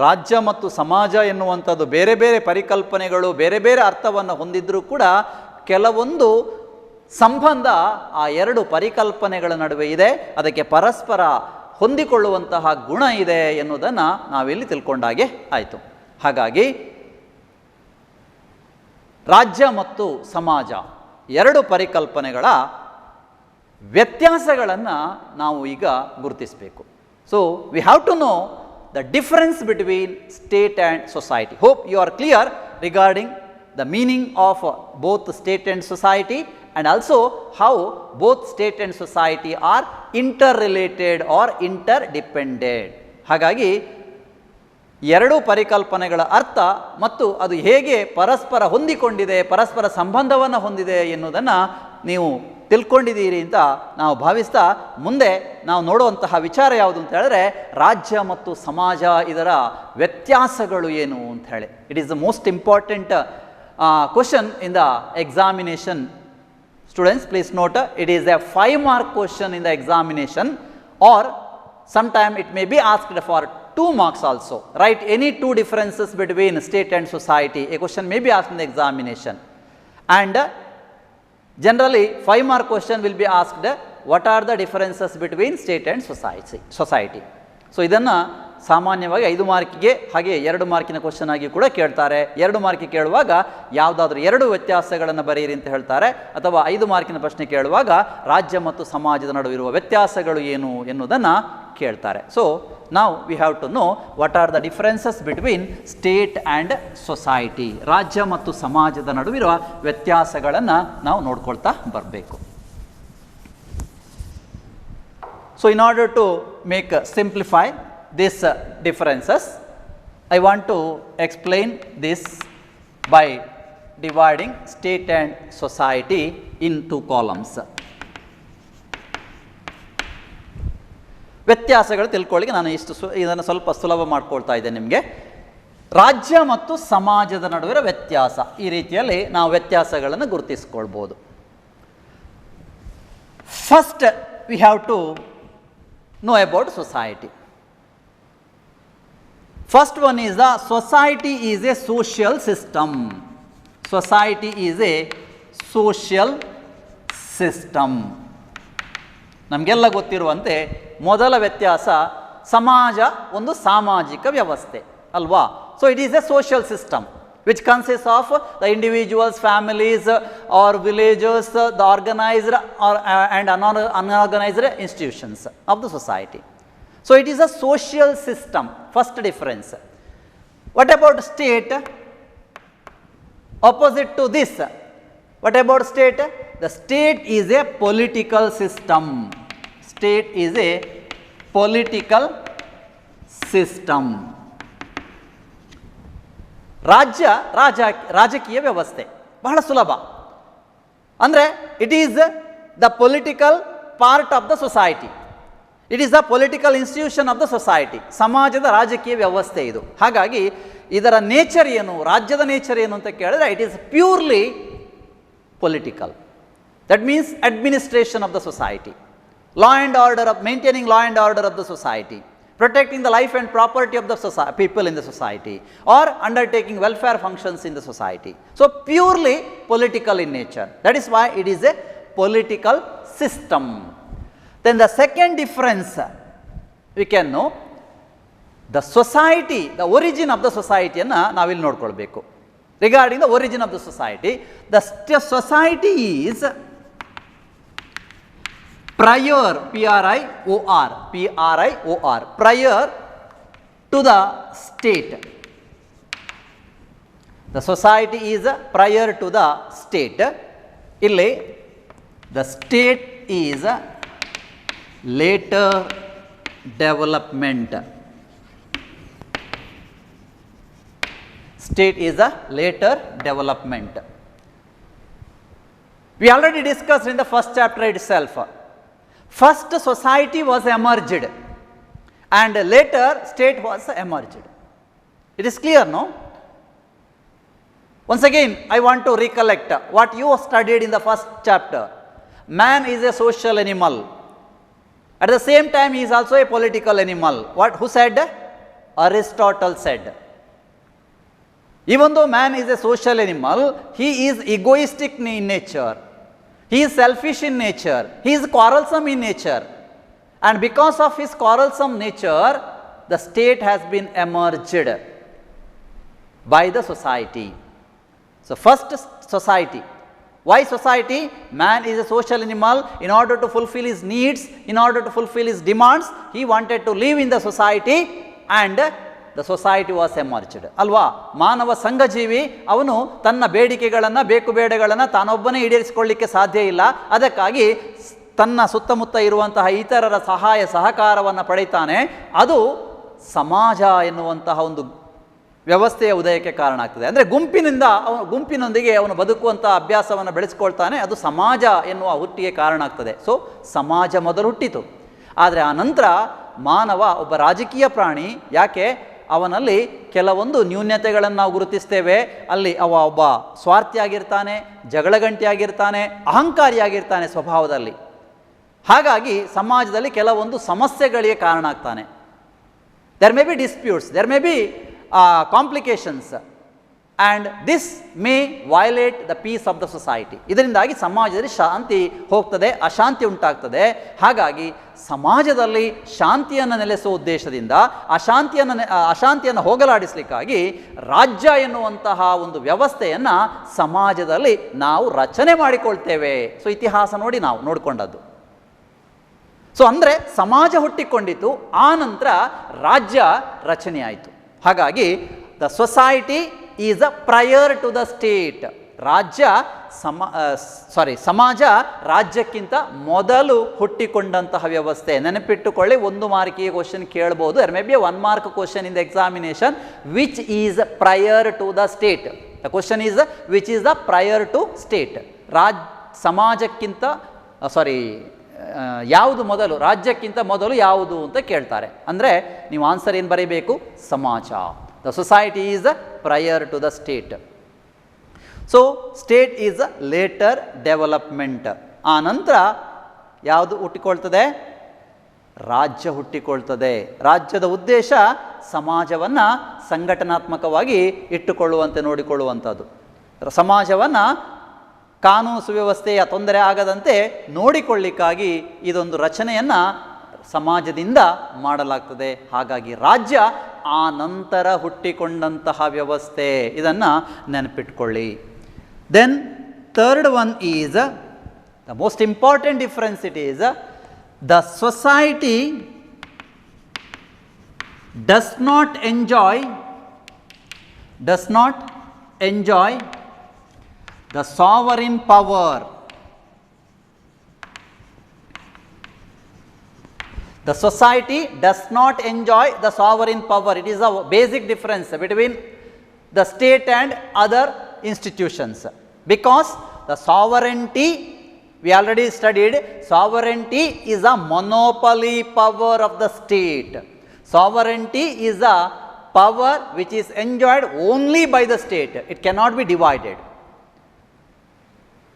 Speaker 1: ರಾಜ್ಯ ಮತ್ತು ಸಮಾಜ ಎನ್ನುವಂಥದ್ದು ಬೇರೆ ಬೇರೆ ಪರಿಕಲ್ಪನೆಗಳು, ಬೇರೆ ಬೇರೆ ಅರ್ಥವನ್ನು ಹೊಂದಿದ್ರೂ ಕೂಡ ಕೆಲವೊಂದು ಸಂಬಂಧ ಆ ಎರಡು ಪರಿಕಲ್ಪನೆಗಳ ನಡುವೆ ಇದೆ. ಅದಕ್ಕೆ ಪರಸ್ಪರ ಹೊಂದಿಕೊಳ್ಳುವಂತಹ ಗುಣ ಇದೆ ಎನ್ನುವುದನ್ನು ನಾವಿಲ್ಲಿ ತಿಳ್ಕೊಂಡಾಗೆ ಆಯಿತು. ಹಾಗಾಗಿ ರಾಜ್ಯ ಮತ್ತು ಸಮಾಜ ಎರಡು ಪರಿಕಲ್ಪನೆಗಳ ವ್ಯತ್ಯಾಸಗಳನ್ನು ನಾವು ಈಗ ಗುರುತಿಸಬೇಕು. So we have to know the difference between state and society. Hope you are clear regarding the meaning of both state and society and also how both state and society are interrelated are interdepended. ಹಾಗಾಗಿ ಎರಡೂ ಪರಿಕಲ್ಪನೆಗಳ ಅರ್ಥ ಮತ್ತು ಅದು ಹೇಗೆ ಪರಸ್ಪರ ಹೊಂದಿಕೊಂಡಿದೆ, ಪರಸ್ಪರ ಸಂಬಂಧವನ್ನು ಹೊಂದಿದೆ ಎನ್ನುವುದನ್ನು ನೀವು ತಿಳ್ಕೊಂಡಿದ್ದೀರಿ ಅಂತ ನಾವು ಭಾವಿಸ್ತಾ, ಮುಂದೆ ನಾವು ನೋಡುವಂತಹ ವಿಚಾರ ಯಾವುದು ಅಂತ ಹೇಳಿದ್ರೆ, ರಾಜ್ಯ ಮತ್ತು ಸಮಾಜ ಇದರ ವ್ಯತ್ಯಾಸಗಳು ಏನು ಅಂತ ಹೇಳಿ. It is the most important question in the examination. Students, please note, it is A 5 mark question in the examination, or sometime it may be asked for 2 marks also. Write any 2 differences between state and society. A question may be asked in the examination. And generally 5 mark question will be asked, what are the differences between state and society. So ಇದನ್ನು ಸಾಮಾನ್ಯವಾಗಿ 5 ಮಾರ್ಕಿಗೆ ಹಾಗೆ 2 ಮಾರ್ಕಿನ question ಆಗಿ ಕೂಡ ಕೇಳ್ತಾರೆ. 2 ಮಾರ್ಕಿಗೆ ಕೇಳುವಾಗ ಯಾವುದಾದ್ರೂ 2 ವ್ಯತ್ಯಾಸಗಳನ್ನು ಬರೆಯಿರಿ ಅಂತ ಹೇಳ್ತಾರೆ, ಅಥವಾ 5 ಮಾರ್ಕಿನ ಪ್ರಶ್ನೆ ಕೇಳುವಾಗ ರಾಜ್ಯ ಮತ್ತು ಸಮಾಜದ ನಡುವಿರುವ ವ್ಯತ್ಯಾಸಗಳು ಏನು ಎನ್ನುವುದನ್ನು ಕೇಳ್ತಾರೆ. ಸೊ ನಾವು we have to know what are the differences between state and society. ರಾಜ್ಯ ಮತ್ತು ಸಮಾಜದ ನಡುವಿರುವ ವ್ಯತ್ಯಾಸಗಳನ್ನು ನಾವು ನೋಡ್ಕೊಳ್ತಾ ಬರಬೇಕು. So in order to simplify these differences, I want to explain this by dividing state and society in 2 columns. ವ್ಯತ್ಯಾಸಗಳು ತಿಳ್ಕೊಳ್ಳಿಕ್ಕೆ ನಾನು ಇದನ್ನು ಸ್ವಲ್ಪ ಸುಲಭ ಮಾಡ್ಕೊಳ್ತಾ ಇದ್ದೇನೆ ನಿಮಗೆ. ರಾಜ್ಯ ಮತ್ತು ಸಮಾಜದ ನಡುವಿನ ವ್ಯತ್ಯಾಸ, ಈ ರೀತಿಯಲ್ಲಿ ನಾವು ವ್ಯತ್ಯಾಸಗಳನ್ನು ಗುರುತಿಸ್ಕೊಳ್ಬೋದು. First we have to know about society. First one is the society is a social system. Society is a social system. ನಮಗೆಲ್ಲ ಗೊತ್ತಿರುವಂತೆ ಮೊದಲ ವ್ಯತ್ಯಾಸ ಸಮಾಜ ಒಂದು ಸಾಮಾಜಿಕ ವ್ಯವಸ್ಥೆ ಅಲ್ವಾ. So it is A social system which consists of the individuals, families or villages, the organized or and unorganized institutions of the society. So it is a social system, first difference. What about state? Opposite to this, what about state? The state is a political system. State is a political system. ರಾಜಕೀಯ ವ್ಯವಸ್ಥೆ ಬಹಳ ಸುಲಭ. ಅಂದರೆ it is the political part of the society. It is the political institution of the society. ಸಮಾಜದ ರಾಜಕೀಯ ವ್ಯವಸ್ಥೆ ಇದು. ಹಾಗಾಗಿ ಇದರ ನೇಚರ್ ಏನು, ರಾಜ್ಯದ ನೇಚರ್ ಏನು ಅಂತ ಕೇಳಿದ್ರೆ it is purely political. That means administration of the society, law and order of maintaining law and order of the society, protecting the life and property of the people in the society, or undertaking welfare functions in the society. So purely political in nature. That is why it is a political system. Then the second difference we can know, the society, the origin of the society anna navil nodkolbeku. Regarding the origin of the society, the society is prior, P-R-I-O-R, prior to the state. The society is prior to the state. Illi, the state is later development. State is a later development. We already discussed in the first chapter itself. First society was emerged and later state was emerged. It is clear, no? Once again I want to recollect what you studied in the first chapter. Man is a social animal. At the same time he is also a political animal. Who said? Aristotle said. Even though man is a social animal, he is egoistic in nature. He is selfish in nature. He is quarrelsome in nature. And because of his quarrelsome nature, the state has been emerged by the society. So first society. Why society? Man is a social animal. In order to fulfill his needs, in order to fulfill his demands, he wanted to live in the society and the society was emerged. ಅಲ್ವಾ, ಮಾನವ ಸಂಘಜೀವಿ. ಅವನು ತನ್ನ ಬೇಡಿಕೆಗಳನ್ನು, ಬೇಕು ಬೇಡಗಳನ್ನು ತಾನೊಬ್ಬನೇ ಈಡೇರಿಸಿಕೊಳ್ಳಿಕ್ಕೆ ಸಾಧ್ಯ ಇಲ್ಲ. ಅದಕ್ಕಾಗಿ ತನ್ನ ಸುತ್ತಮುತ್ತ ಇರುವಂತಹ ಇತರರ ಸಹಾಯ ಸಹಕಾರವನ್ನು ಪಡೀತಾನೆ. ಅದು ಸಮಾಜ ಎನ್ನುವಂತಹ ಒಂದು ವ್ಯವಸ್ಥೆಯ ಉದಯಕ್ಕೆ ಕಾರಣ ಆಗ್ತದೆ. ಅಂದರೆ ಗುಂಪಿನೊಂದಿಗೆ ಅವನು ಬದುಕುವಂಥ ಅಭ್ಯಾಸವನ್ನು ಬೆಳೆಸ್ಕೊಳ್ತಾನೆ. ಅದು ಸಮಾಜ ಎನ್ನುವ ಹುಟ್ಟಿಗೆ ಕಾರಣ ಆಗ್ತದೆ. ಸೊ ಸಮಾಜ ಮೊದಲು ಹುಟ್ಟಿತು. ಆದರೆ ಆ ನಂತರ ಮಾನವ ಒಬ್ಬ ರಾಜಕೀಯ ಪ್ರಾಣಿ. ಯಾಕೆ? ಅವನಲ್ಲಿ ಕೆಲವೊಂದು ನ್ಯೂನ್ಯತೆಗಳನ್ನು ನಾವು ಗುರುತಿಸ್ತೇವೆ. ಅಲ್ಲಿ ಒಬ್ಬ ಸ್ವಾರ್ಥಿಯಾಗಿರ್ತಾನೆ, ಜಗಳಗಂಟಿಯಾಗಿರ್ತಾನೆ, ಅಹಂಕಾರಿಯಾಗಿರ್ತಾನೆ ಸ್ವಭಾವದಲ್ಲಿ. ಹಾಗಾಗಿ ಸಮಾಜದಲ್ಲಿ ಕೆಲವೊಂದು ಸಮಸ್ಯೆಗಳಿಗೆ ಕಾರಣ ಆಗ್ತಾನೆ. There may be disputes, there may be complications and this may violate the peace of the society. ಇದರಿಂದಾಗಿ ಸಮಾಜದಲ್ಲಿ ಶಾಂತಿ ಹೋಗ್ತದೆ, ಅಶಾಂತಿ ಉಂಟಾಗ್ತದೆ. ಹಾಗಾಗಿ ಸಮಾಜದಲ್ಲಿ ಶಾಂತಿಯನ್ನು ನೆಲೆಸುವ ಉದ್ದೇಶದಿಂದ ಅಶಾಂತಿಯನ್ನು ಹೋಗಲಾಡಿಸಲಿಕ್ಕಾಗಿ ರಾಜ್ಯ ಎನ್ನುವಂತಹ ಒಂದು ವ್ಯವಸ್ಥೆಯನ್ನು ಸಮಾಜದಲ್ಲಿ ನಾವು ರಚನೆ ಮಾಡಿಕೊಳ್ತೇವೆ. ಸೊ ಇತಿಹಾಸ ನೋಡಿ ನಾವು ನೋಡಿಕೊಂಡದ್ದು. ಸೊ ಅಂದರೆ ಸಮಾಜ ಹುಟ್ಟಿಕೊಂಡಿತು, ಆ ನಂತರ ರಾಜ್ಯ ರಚನೆ ಆಯಿತು. ಹಾಗಾಗಿ the society is a prior to the state. ಸಮಾಜ ರಾಜ್ಯಕ್ಕಿಂತ ಮೊದಲು ಹುಟ್ಟಿಕೊಂಡಂತಹ ವ್ಯವಸ್ಥೆ. ನೆನಪಿಟ್ಟುಕೊಳ್ಳಿ, 1 ಮಾರ್ಕಿಗೆ ಕ್ವಶನ್ ಕೇಳಬಹುದು. There may be 1 mark question in the examination. Which is prior to the state? The question is which is the prior to state? ಸಮಾಜಕ್ಕಿಂತ ಯಾವುದು ಮೊದಲು, ರಾಜ್ಯಕ್ಕಿಂತ ಮೊದಲು ಯಾವುದು ಅಂತ ಕೇಳ್ತಾರೆ. ಅಂದರೆ ನೀವು ಆನ್ಸರ್ ಏನು ಬರೀಬೇಕು? ಸಮಾಜ. The society is prior to the state. So state is a later development. ಆ ನಂತರ ಯಾವುದು ಹುಟ್ಟಿಕೊಳ್ತದೆ? ರಾಜ್ಯ ಹುಟ್ಟಿಕೊಳ್ತದೆ. ರಾಜ್ಯದ ಉದ್ದೇಶ ಸಮಾಜವನ್ನು ಸಂಘಟನಾತ್ಮಕವಾಗಿ ಇಟ್ಟುಕೊಳ್ಳುವಂತೆ ನೋಡಿಕೊಳ್ಳುವಂಥದ್ದು. ಸಮಾಜವನ್ನು ಕಾನೂನು ಸುವ್ಯವಸ್ಥೆಯ ತೊಂದರೆ ಆಗದಂತೆ ನೋಡಿಕೊಳ್ಳಿಕ್ಕಾಗಿ ಇದೊಂದು ರಚನೆಯನ್ನು ಸಮಾಜದಿಂದ ಮಾಡಲಾಗ್ತದೆ. ಹಾಗಾಗಿ ರಾಜ್ಯ ಆ ನಂತರ ಹುಟ್ಟಿಕೊಂಡಂತಹ ವ್ಯವಸ್ಥೆ, ಇದನ್ನು ನೆನಪಿಟ್ಕೊಳ್ಳಿ. Then third one is the most important difference. It is the society does not enjoy the sovereign power. The society does not enjoy the sovereign power. It is a basic difference between the state and other institutions, because the sovereignty, we already studied, sovereignty is a monopoly power of the state. Sovereignty is a power which is enjoyed only by the state. It cannot be divided.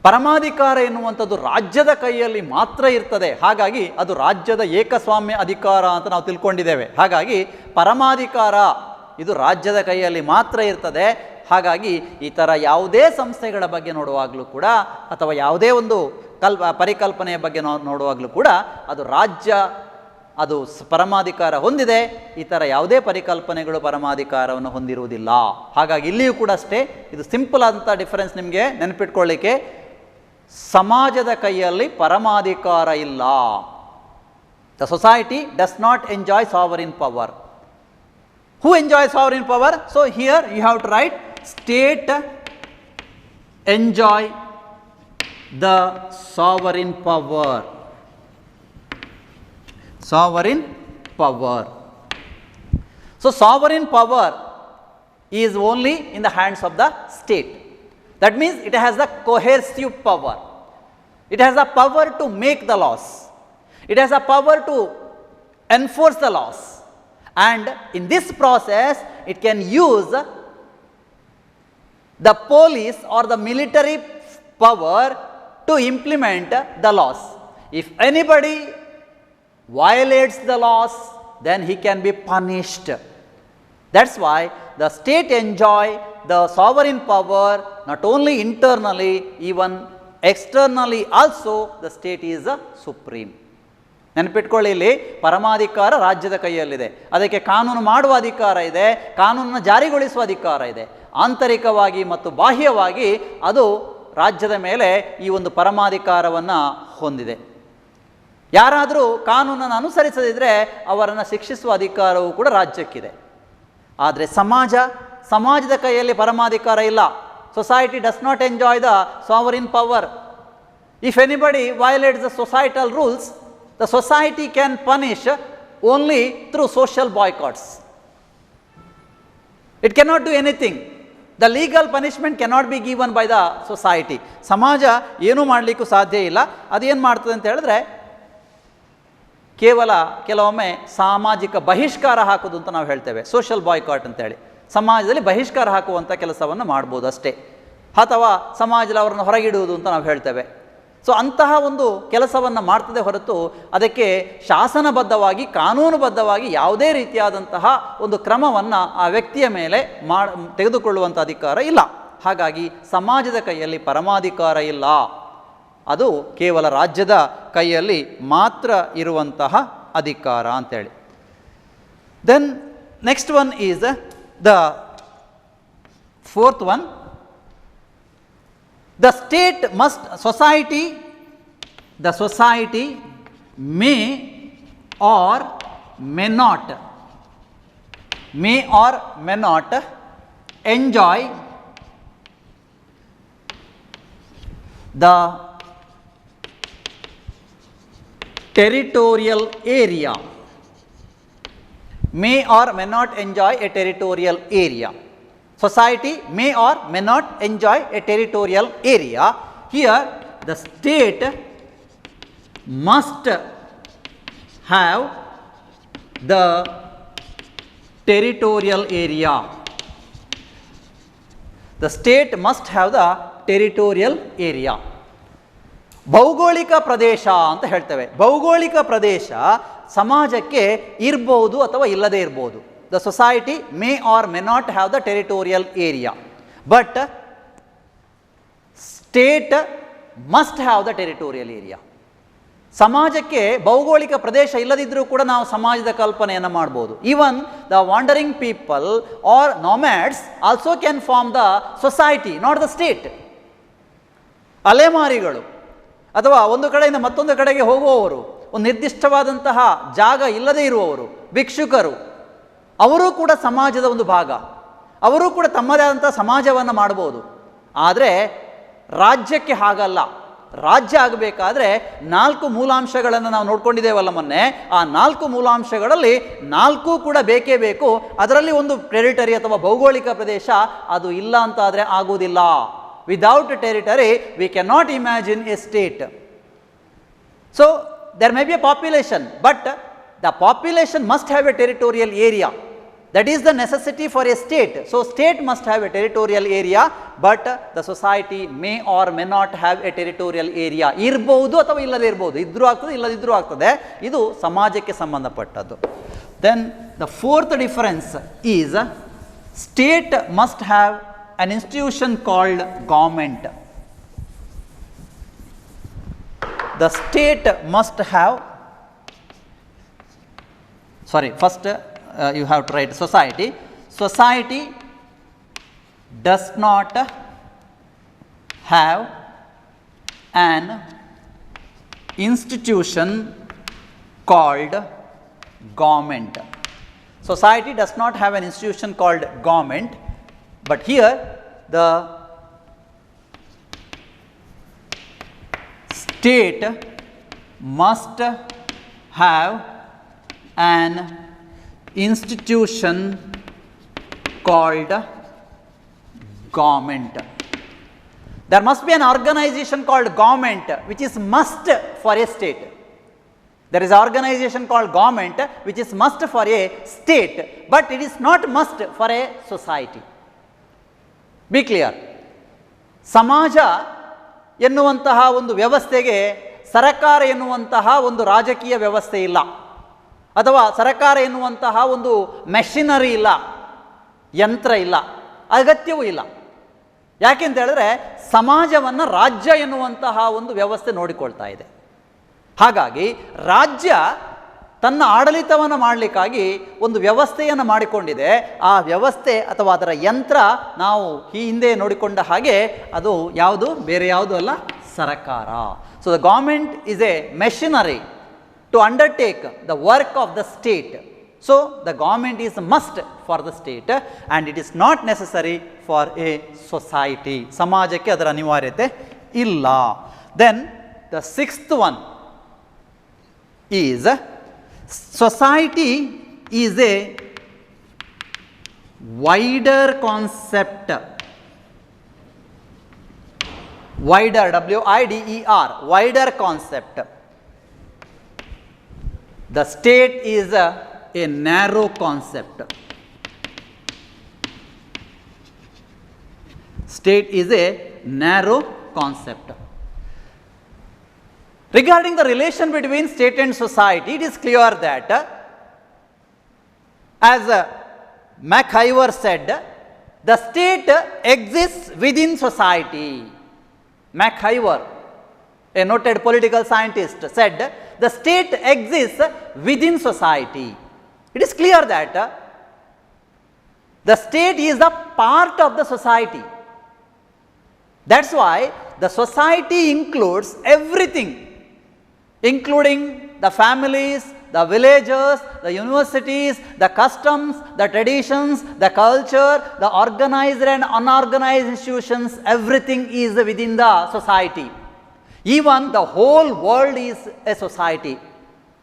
Speaker 1: ಪರಮಾಧಿಕಾರ ಎನ್ನುವಂಥದ್ದು ರಾಜ್ಯದ ಕೈಯಲ್ಲಿ ಮಾತ್ರ ಇರ್ತದೆ. ಹಾಗಾಗಿ ಅದು ರಾಜ್ಯದ ಏಕಸ್ವಾಮ್ಯ ಅಧಿಕಾರ ಅಂತ ನಾವು ತಿಳ್ಕೊಂಡಿದ್ದೇವೆ. ಹಾಗಾಗಿ ಪರಮಾಧಿಕಾರ ಇದು ರಾಜ್ಯದ ಕೈಯಲ್ಲಿ ಮಾತ್ರ ಇರ್ತದೆ. ಹಾಗಾಗಿ ಈ ಥರ ಯಾವುದೇ ಸಂಸ್ಥೆಗಳ ಬಗ್ಗೆ ನೋಡುವಾಗಲೂ ಕೂಡ, ಅಥವಾ ಯಾವುದೇ ಒಂದು ಪರಿಕಲ್ಪನೆಯ ಬಗ್ಗೆ ನೋಡುವಾಗಲೂ ಕೂಡ ಅದು ರಾಜ್ಯ ಅದು ಪರಮಾಧಿಕಾರ ಹೊಂದಿದೆ. ಈ ಥರ ಯಾವುದೇ ಪರಿಕಲ್ಪನೆಗಳು ಪರಮಾಧಿಕಾರವನ್ನು ಹೊಂದಿರುವುದಿಲ್ಲ. ಹಾಗಾಗಿ ಇಲ್ಲಿಯೂ ಕೂಡ ಅಷ್ಟೇ, ಇದು ಸಿಂಪಲ್ ಆದಂಥ ಡಿಫರೆನ್ಸ್ ನಿಮಗೆ ನೆನಪಿಟ್ಕೊಳ್ಳಿಕ್ಕೆ. ಸಮಾಜದ ಕೈಯಲ್ಲಿ ಪರಮಾಧಿಕಾರ ಇಲ್ಲ. The society does not enjoy sovereign power. Who enjoy sovereign power? So here you have to write state enjoy the sovereign power. Sovereign power. So sovereign power is only in the hands of the state. That means it has the coercive power. It has the power to make the laws. It has the power to enforce the laws. And in this process, it can use the police or the military power to implement the laws. If anybody violates the laws, then he can be punished. That's why the state enjoy the sovereign power not only internally, even externally also the state is supreme. ನೆನಪಿಟ್ಕೊಳ್ಳಿ, ಇಲ್ಲಿ ಪರಮಾಧಿಕಾರ ರಾಜ್ಯದ ಕೈಯಲ್ಲಿದೆ. ಅದಕ್ಕೆ ಕಾನೂನು ಮಾಡುವ ಅಧಿಕಾರ ಇದೆ, ಕಾನೂನನ್ನು ಜಾರಿಗೊಳಿಸುವ ಅಧಿಕಾರ ಇದೆ. ಆಂತರಿಕವಾಗಿ ಮತ್ತು ಬಾಹ್ಯವಾಗಿ ಅದು ರಾಜ್ಯದ ಮೇಲೆ ಈ ಒಂದು ಪರಮಾಧಿಕಾರವನ್ನು ಹೊಂದಿದೆ. ಯಾರಾದರೂ ಕಾನೂನನ್ನು ಅನುಸರಿಸದಿದ್ದರೆ ಅವರನ್ನು ಶಿಕ್ಷಿಸುವ ಅಧಿಕಾರವೂ ಕೂಡ ರಾಜ್ಯಕ್ಕಿದೆ. ಆದರೆ ಸಮಾಜದ ಕೈಯಲ್ಲಿ ಪರಮಾಧಿಕಾರ ಇಲ್ಲ. Society does not enjoy the sovereign power. If anybody violates the societal rules, the society can punish only through social boycotts. It cannot do anything. The legal punishment cannot be given by the society. ಸಮಾಜ ಏನೂ ಮಾಡಲಿಕ್ಕೂ ಸಾಧ್ಯ ಇಲ್ಲ. ಅದೇನು ಮಾಡ್ತದೆ ಅಂತ ಹೇಳಿದ್ರೆ ಕೇವಲ ಕೆಲವೊಮ್ಮೆ ಸಾಮಾಜಿಕ ಬಹಿಷ್ಕಾರ ಹಾಕೋದು ಅಂತ ನಾವು ಹೇಳ್ತೇವೆ, ಸೋಷಿಯಲ್ ಬಾಯ್ಕಾಟ್ ಅಂತೇಳಿ. ಸಮಾಜದಲ್ಲಿ ಬಹಿಷ್ಕಾರ ಹಾಕುವಂಥ ಕೆಲಸವನ್ನು ಮಾಡ್ಬೋದು ಅಷ್ಟೇ, ಅಥವಾ ಸಮಾಜದಲ್ಲಿ ಅವರನ್ನು ಹೊರಗಿಡುವುದು ಅಂತ ನಾವು ಹೇಳ್ತೇವೆ. ಸೊ ಅಂತಹ ಒಂದು ಕೆಲಸವನ್ನು ಮಾಡ್ತದೆ ಹೊರತು ಅದಕ್ಕೆ ಶಾಸನಬದ್ಧವಾಗಿ ಕಾನೂನುಬದ್ಧವಾಗಿ ಯಾವುದೇ ರೀತಿಯಾದಂತಹ ಒಂದು ಕ್ರಮವನ್ನು ಆ ವ್ಯಕ್ತಿಯ ಮೇಲೆ ತೆಗೆದುಕೊಳ್ಳುವಂಥ ಅಧಿಕಾರ ಇಲ್ಲ. ಹಾಗಾಗಿ ಸಮಾಜದ ಕೈಯಲ್ಲಿ ಪರಮಾಧಿಕಾರ ಇಲ್ಲ. ಅದು ಕೇವಲ ರಾಜ್ಯದ ಕೈಯಲ್ಲಿ ಮಾತ್ರ ಇರುವಂತಹ ಅಧಿಕಾರ ಅಂತೇಳಿ. Then next one is the fourth one. The state must society may or may not enjoy the territorial area. May or may not enjoy a territorial area. Society may or may not enjoy a territorial area. Here the state must have the territorial area. The state must have the territorial area. ಭೌಗೋಳಿಕ ಪ್ರದೇಶ ಅಂತ ಹೇಳ್ತೇವೆ. ಭೌಗೋಳಿಕ ಪ್ರದೇಶ ಸಮಾಜಕ್ಕೆ ಇರ್ಬೋದು ಅಥವಾ ಇಲ್ಲದೇ ಇರ್ಬೋದು. The society may or may not have the territorial area, but state must have the territorial area. ಸಮಾಜಕ್ಕೆ ಭೌಗೋಳಿಕ ಪ್ರದೇಶ ಇಲ್ಲದಿದ್ದರೂ ಕೂಡ ನಾವು ಸಮಾಜದ ಕಲ್ಪನೆಯನ್ನು ಮಾಡ್ಬೋದು. Even the wandering people or nomads also can form the society, not the state. ಅಲೆಮಾರಿಗಳು ಅಥವಾ ಒಂದು ಕಡೆಯಿಂದ ಮತ್ತೊಂದು ಕಡೆಗೆ ಹೋಗುವವರು, ಒಂದು ನಿರ್ದಿಷ್ಟವಾದಂತಹ ಜಾಗ ಇಲ್ಲದೇ ಇರುವವರು, ಭಿಕ್ಷುಕರು, ಅವರೂ ಕೂಡ ಸಮಾಜದ ಒಂದು ಭಾಗ. ಅವರೂ ಕೂಡ ತಮ್ಮದೇ ಆದಂಥ ಸಮಾಜವನ್ನು ಮಾಡ್ಬೋದು. ಆದರೆ ರಾಜ್ಯಕ್ಕೆ ಹಾಗಲ್ಲ. ರಾಜ್ಯ ಆಗಬೇಕಾದ್ರೆ 4 ಮೂಲಾಂಶಗಳನ್ನು ನಾವು ನೋಡ್ಕೊಂಡಿದ್ದೇವಲ್ಲ ಮೊನ್ನೆ. ಆ 4 ಮೂಲಾಂಶಗಳಲ್ಲಿ 4 ಕೂಡ ಬೇಕೇ ಬೇಕು. ಅದರಲ್ಲಿ ಒಂದು ಟೆರಿಟರಿ ಅಥವಾ ಭೌಗೋಳಿಕ ಪ್ರದೇಶ ಅದು ಇಲ್ಲ ಅಂತ ಆದರೆ ಆಗುವುದಿಲ್ಲ. Without territory we can not imagine A state. So there may be a population, but the population must have a territorial area. That is the necessity for a state. So state must have a territorial area, but the society may or may not have a territorial area. ಇರಬಹುದು ಅಥವಾ ಇಲ್ಲದೇ ಇರಬಹುದು, ಇದ್ರೂ ಆಗ್ತದೆ ಇಲ್ಲದಿದ್ರೂ ಆಗ್ತದೆ. ಇದು ಸಮಾಜಕ್ಕೆ ಸಂಬಂಧಪಟ್ಟದ್ದು. Then the fourth difference is state must have an institution called government. The state must have, sorry, first you have to write society. Society does not have an institution called government. Society does not have an institution called government, but here the state must have an institution called government. There must be an organization called government which is must for a state. There is an organization called government which is must for a state, but it is not must for a society. Be clear. ಸಮಾಜ ಎನ್ನುವಂತಹ ಒಂದು ವ್ಯವಸ್ಥೆಗೆ ಸರಕಾರ ಎನ್ನುವಂತಹ ಒಂದು ರಾಜಕೀಯ ವ್ಯವಸ್ಥೆ ಇಲ್ಲ, ಅಥವಾ ಸರಕಾರ ಎನ್ನುವಂತಹ ಒಂದು ಮೆಷಿನರಿ ಇಲ್ಲ, ಯಂತ್ರ ಇಲ್ಲ, ಅಗತ್ಯವೂ ಇಲ್ಲ. ಯಾಕೆಂತ ಹೇಳಿದ್ರೆ ಸಮಾಜವನ್ನು ರಾಜ್ಯ ಎನ್ನುವಂತಹ ಒಂದು ವ್ಯವಸ್ಥೆ ನೋಡಿಕೊಳ್ತಾ ಇದೆ. ಹಾಗಾಗಿ ರಾಜ್ಯ ತನ್ನ ಆಡಳಿತವನ್ನು ಮಾಡಲಿಕ್ಕಾಗಿ ಒಂದು ವ್ಯವಸ್ಥೆಯನ್ನು ಮಾಡಿಕೊಂಡಿದೆ. ಆ ವ್ಯವಸ್ಥೆ ಅಥವಾ ಅದರ ಯಂತ್ರ ನಾವು ಈ ಹಿಂದೆ ನೋಡಿಕೊಂಡ ಹಾಗೆ ಅದು ಯಾವುದು ಬೇರೆ ಯಾವುದು ಅಲ್ಲ, ಸರಕಾರ. So the government is A machinery to undertake the work of the state. So the government is a must for the state and it is not necessary for a society. ಸಮಾಜಕ್ಕೆ ಅದರ ಅನಿವಾರ್ಯತೆ ಇಲ್ಲ. Then the sixth one is society is a wider concept. Wider, W-I-D-E-R, wider concept. The state is a narrow concept. State is a narrow concept. Regarding the relation between state and society, it is clear that as MacIver said, the state exists within society. MacIver, a noted political scientist, said the state exists within society. It is clear that the state is a part of the society. That's why the society includes everything, including the families, the villages, the universities, the customs, the traditions, the culture, the organized and unorganized institutions, everything is within the society. Even the whole world is a society.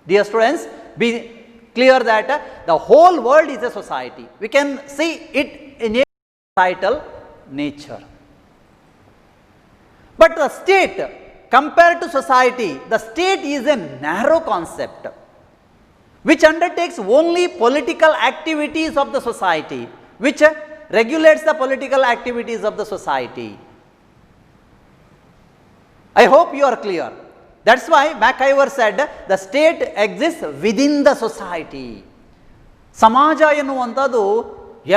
Speaker 1: Dear students, be clear that the whole world is a society. We can see it in a societal nature. But the state, compared to society, the state is a narrow concept which undertakes only political activities of the society, which regulates the political activities of the society. I hope you are clear. That's why MacIver said the state exists within the society. ಸಮಾಜ ಎನ್ನುವಂಥದ್ದು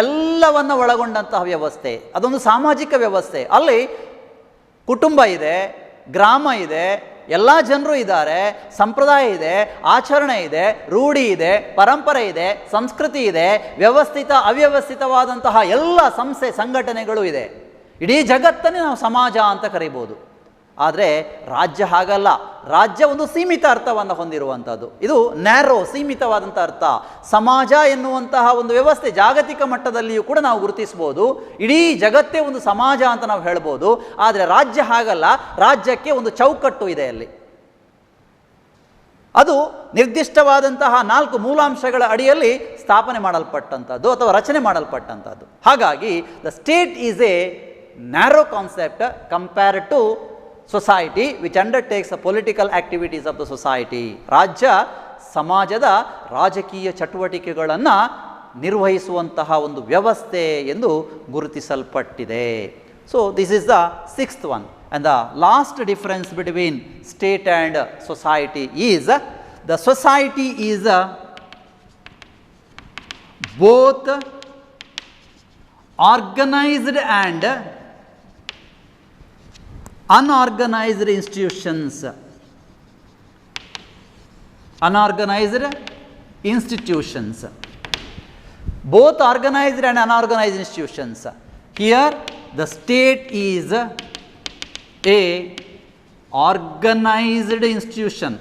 Speaker 1: ಎಲ್ಲವನ್ನು ಒಳಗೊಂಡಂತಹ ವ್ಯವಸ್ಥೆ, ಅದೊಂದು ಸಾಮಾಜಿಕ ವ್ಯವಸ್ಥೆ. ಅಲ್ಲಿ ಕುಟುಂಬ ಇದೆ, ಗ್ರಾಮ ಇದೆ, ಎಲ್ಲ ಜನರು ಇದ್ದಾರೆ, ಸಂಪ್ರದಾಯ ಇದೆ, ಆಚರಣೆ ಇದೆ, ರೂಢಿ ಇದೆ, ಪರಂಪರೆ ಇದೆ, ಸಂಸ್ಕೃತಿ ಇದೆ, ವ್ಯವಸ್ಥಿತ ಅವ್ಯವಸ್ಥಿತವಾದಂತಹ ಎಲ್ಲ ಸಂಸ್ಥೆ ಸಂಘಟನೆಗಳು ಇದೆ. ಇಡೀ ಜಗತ್ತನ್ನೇ ನಾವು ಸಮಾಜ ಅಂತ ಕರಿಬೋದು. ಆದರೆ ರಾಜ್ಯ ಹಾಗಲ್ಲ. ರಾಜ್ಯ ಒಂದು ಸೀಮಿತ ಅರ್ಥವನ್ನು ಹೊಂದಿರುವಂಥದ್ದು. ಇದು ನ್ಯಾರೋ, ಸೀಮಿತವಾದಂಥ ಅರ್ಥ. ಸಮಾಜ ಎನ್ನುವಂತಹ ಒಂದು ವ್ಯವಸ್ಥೆ ಜಾಗತಿಕ ಮಟ್ಟದಲ್ಲಿಯೂ ಕೂಡ ನಾವು ಗುರುತಿಸ್ಬೋದು. ಇಡೀ ಜಗತ್ತೇ ಒಂದು ಸಮಾಜ ಅಂತ ನಾವು ಹೇಳ್ಬೋದು. ಆದರೆ ರಾಜ್ಯ ಹಾಗಲ್ಲ. ರಾಜ್ಯಕ್ಕೆ ಒಂದು ಚೌಕಟ್ಟು ಇದೆ ಅಲ್ಲಿ. ಅದು ನಿರ್ದಿಷ್ಟವಾದಂತಹ 4 ಮೂಲಾಂಶಗಳ ಅಡಿಯಲ್ಲಿ ಸ್ಥಾಪನೆ ಮಾಡಲ್ಪಟ್ಟಂಥದ್ದು ಅಥವಾ ರಚನೆ ಮಾಡಲ್ಪಟ್ಟಂಥದ್ದು. ಹಾಗಾಗಿ the state is a narrow concept compared to society which undertakes the political activities of the society. ರಾಜ್ಯ ಸಮಾಜದ ರಾಜಕೀಯ ಚಟುವಟಿಕೆಗಳನ್ನು ನಿರ್ವಹಿಸುವಂತಹ ಒಂದು ವ್ಯವಸ್ಥೆ ಎಂದು ಗುರುತಿಸಲ್ಪಟ್ಟಿದೆ. So this is the 6th one. And the last difference between state and society is the society is both organized and unorganized institutions. Unorganized institutions. Both organized and unorganized institutions. Here the state is a organized institution.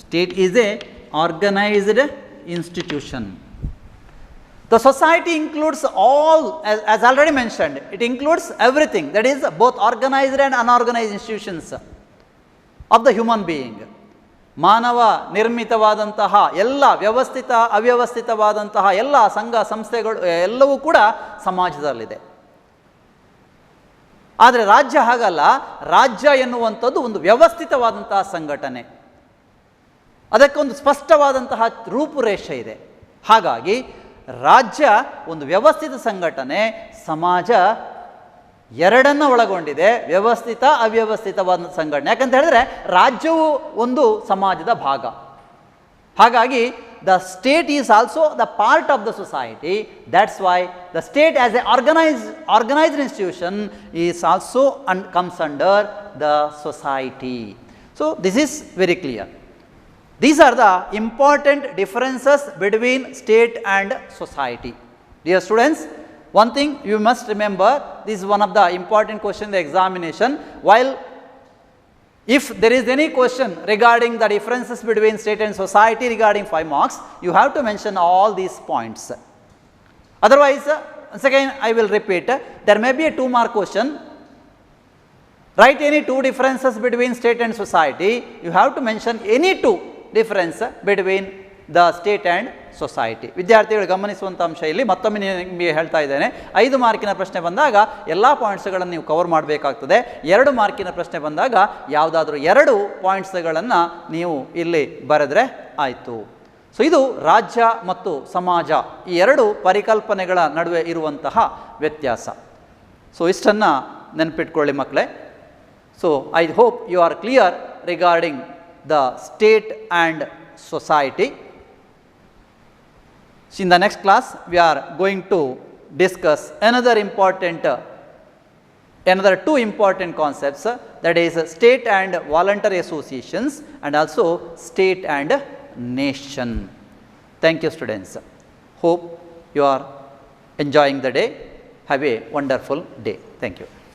Speaker 1: State is a organized institution. The society includes all, as already mentioned, it includes everything, that is both organized and unorganized institutions of the human being. ಮಾನವ ನಿರ್ಮಿತವಾದಂತಹ ಎಲ್ಲ ವ್ಯವಸ್ಥಿತ ಅವ್ಯವಸ್ಥಿತವಾದಂತಹ ಎಲ್ಲ ಸಂಘ ಸಂಸ್ಥೆಗಳು ಎಲ್ಲವೂ ಕೂಡ ಸಮಾಜದಲ್ಲಿದೆ. ಆದರೆ ರಾಜ್ಯ ಹಾಗಲ್ಲ. ರಾಜ್ಯ ಎನ್ನುವಂಥದ್ದು ಒಂದು ವ್ಯವಸ್ಥಿತವಾದಂತಹ ಸಂಘಟನೆ, ಅದಕ್ಕೊಂದು ಸ್ಪಷ್ಟವಾದಂತಹ ರೂಪುರೇಷೆ ಇದೆ. ಹಾಗಾಗಿ ರಾಜ್ಯ ಒಂದು ವ್ಯವಸ್ಥಿತ ಸಂಘಟನೆ, ಸಮಾಜ ಎರಡನ್ನು ಒಳಗೊಂಡಿದೆ, ವ್ಯವಸ್ಥಿತ ಅವ್ಯವಸ್ಥಿತವಾದ ಸಂಘಟನೆ. ಯಾಕಂತ ಹೇಳಿದ್ರೆ ರಾಜ್ಯವು ಒಂದು ಸಮಾಜದ ಭಾಗ. ಹಾಗಾಗಿ the state is also the part of the society. That's why the state as A organised institution is also comes under the society. So this is very clear. These are the important differences between state and society. Dear students, one thing you must remember, this is one of the important questions in the examination. While if there is any question regarding the differences between state and society regarding 5 marks, you have to mention all these points. Otherwise, once again I will repeat, there may be a 2-mark question. Write any 2 differences between state and society. You have to mention any 2 difference between the state and society. ವಿದ್ಯಾರ್ಥಿಗಳು ಗಮನಿಸುವಂಥ ಅಂಶ ಇಲ್ಲಿ ಮತ್ತೊಮ್ಮೆ ನಿಮಗೆ ಹೇಳ್ತಾ ಇದ್ದೇನೆ. 5 ಮಾರ್ಕಿನ ಪ್ರಶ್ನೆ ಬಂದಾಗ ಎಲ್ಲ ಪಾಯಿಂಟ್ಸ್ಗಳನ್ನು ನೀವು ಕವರ್ ಮಾಡಬೇಕಾಗ್ತದೆ. 2 ಮಾರ್ಕಿನ ಪ್ರಶ್ನೆ ಬಂದಾಗ ಯಾವುದಾದ್ರೂ 2 ಪಾಯಿಂಟ್ಸ್ಗಳನ್ನು ನೀವು ಇಲ್ಲಿ ಬರೆದರೆ ಆಯಿತು. ಸೊ ಇದು ರಾಜ್ಯ ಮತ್ತು ಸಮಾಜ, ಈ 2 ಪರಿಕಲ್ಪನೆಗಳ ನಡುವೆ ಇರುವಂತಹ ವ್ಯತ್ಯಾಸ. ಸೊ ಇಷ್ಟನ್ನು ನೆನಪಿಟ್ಕೊಳ್ಳಿ ಮಕ್ಕಳೇ. So I hope you are clear regarding the state and society. In the next class we are going to discuss another 2 important concepts, that is state and voluntary associations and also state and nation. Thank you students. Hope you are enjoying the day. Have a wonderful day. Thank you.